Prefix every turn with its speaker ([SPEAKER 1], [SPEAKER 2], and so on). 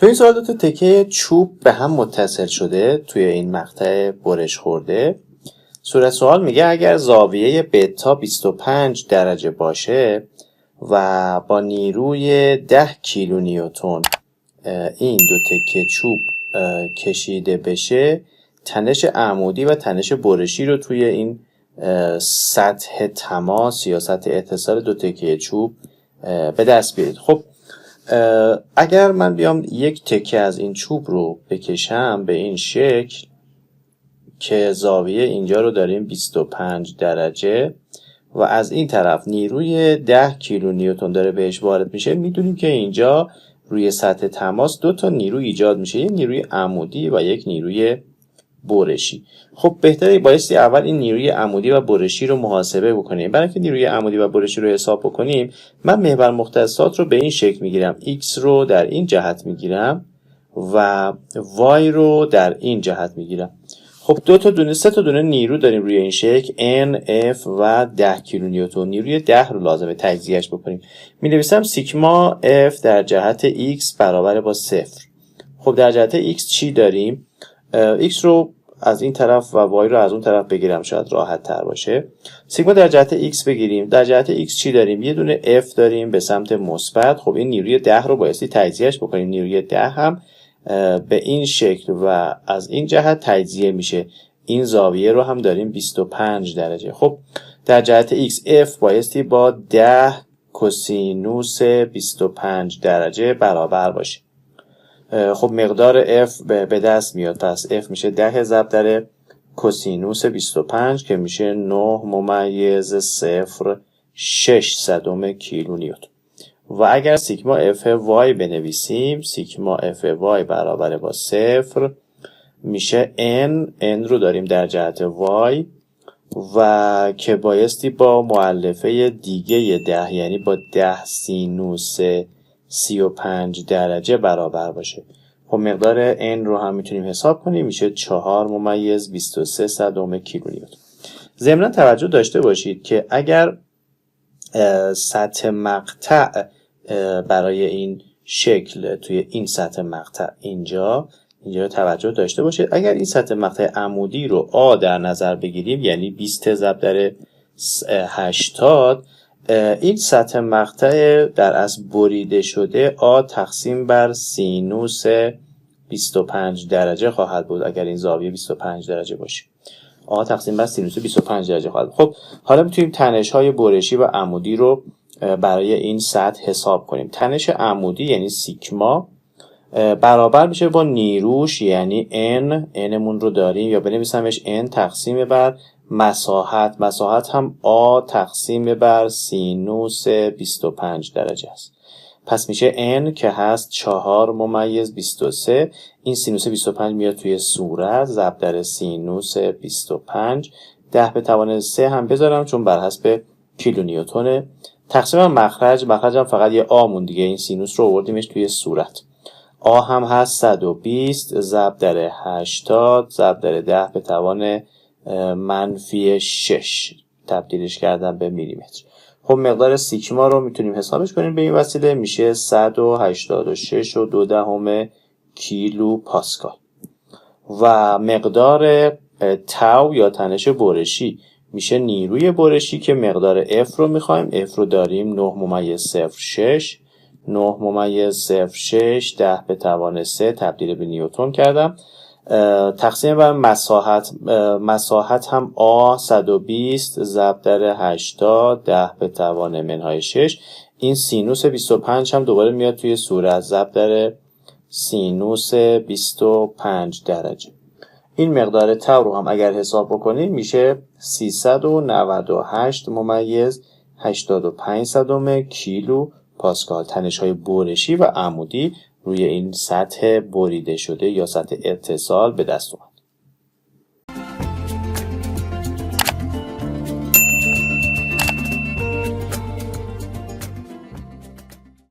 [SPEAKER 1] تو این سوال 2 تا تکه چوب به هم متصل شده توی این مقطع برش خورده. صورت سوال میگه اگر زاویه بتا 25 درجه باشه و با نیروی 10 کیلو نیوتن این 2 تکه چوب کشیده بشه، تنش عمودی و تنش برشی رو توی این سطح تماس یا سطح اتصال 2 تکه چوب به دست بیارید. خب اگر من بیام یک تکه از این چوب رو بکشم به این شکل که زاویه اینجا رو داریم 25 درجه و از این طرف نیروی 10 کیلو نیوتن داره بهش وارد میشه، میدونیم که اینجا روی سطح تماس 2 تا نیرو ایجاد میشه، یک نیروی عمودی و یک نیروی برشی. خب بهتره بایستی اول این نیروی عمودی و برشی رو محاسبه بکنیم. برای اینکه نیروی عمودی و برشی رو حساب بکنیم، من محور مختصات رو به این شکل میگیرم، x رو در این جهت میگیرم و y رو در این جهت میگیرم. خب 3 تا دونه نیرو داریم روی این شکل n f و 10 کیلو نیوتن. نیروی 10 رو لازمه تجزیهش بکنیم. می نویسم سیگما f در جهت x برابر با 0. خب در جهت x چی داریم؟ x رو از این طرف و y رو از اون طرف بگیرم شاید راحت تر باشه. سیگما در جهت x بگیریم. در جهت x چی داریم؟ یه دونه f داریم به سمت مثبت. خب این نیروی 10 رو بایستی تجزیهش بکنیم. نیروی 10 هم به این شکل و از این جهت تجزیه میشه. این زاویه رو هم داریم 25 درجه. خب در جهت x f بایستی با 10 کوسینوس 25 درجه برابر باشه. خب مقدار f به دست میاد، پس f میشه 10 ضرب در کوسینوس 25 که میشه 9.06 کیلو نیوتن. و اگر سیگما f y بنویسیم، سیگما f y برابر با 0 میشه n رو داریم در جهت y و که بایستی با مؤلفه دیگه 10 یعنی با 10 سینوس 35 درجه برابر باشه. خب مقدار n رو هم میتونیم حساب کنیم، میشه 4.23 کیلو نیوتن. ضمناً توجه داشته باشید که اگر سطح مقطع برای این شکل توی این سطح مقطع اینجا توجه داشته باشید، اگر این سطح مقطع عمودی رو A در نظر بگیریم یعنی 20 ضرب در 80، این سطح مقطع در اصل بریده شده A تقسیم بر سینوس 25 درجه خواهد بود اگر این زاویه 25 درجه باشه. A تقسیم بر سینوس 25 درجه خواهد بود. خب حالا میتونیم تنش های برشی و عمودی رو برای این سطح حساب کنیم. تنش عمودی یعنی سیگما برابر میشه با نیروش یعنی n مون رو داریم یا بنویسمش n تقسیم بر مساحت هم A تقسیم بر سینوس 25 درجه است. پس میشه n که هست 4.23. این سینوس 25 میاد توی صورت ضرب در سینوس 25. 10 به توان 3 هم بذارم چون بر حسب کیلو نیوتنه. تقسیم مخرجم فقط یه آ مون دیگه، این سینوس رو آوردیمش توی صورت. آ هم هست 120 ضرب در 80 ضرب در 10 به توان -6 تبدیلش کردم به میلیمتر. خب مقدار سیگما رو میتونیم حسابش کنیم به این وسیله، میشه 186.2 کیلو پاسکال. و مقدار تاو یا تنش برشی میشه نیروی برشی که مقدار F رو میخوایم. F رو داریم 9.06 10 به توان 3 تبدیل به نیوتن کردم. تقسیم بر مساحت هم A 120 ضرب در 80 10 به توان -6. این سینوس 25 هم دوباره میاد توی صورت ضرب در سینوس 25 درجه. این مقدار تاو رو هم اگر حساب بکنیم میشه 398.85 کیلو پاسکال. تنش های برشی و عمودی روی این سطح بریده شده یا سطح اتصال به دست اومد.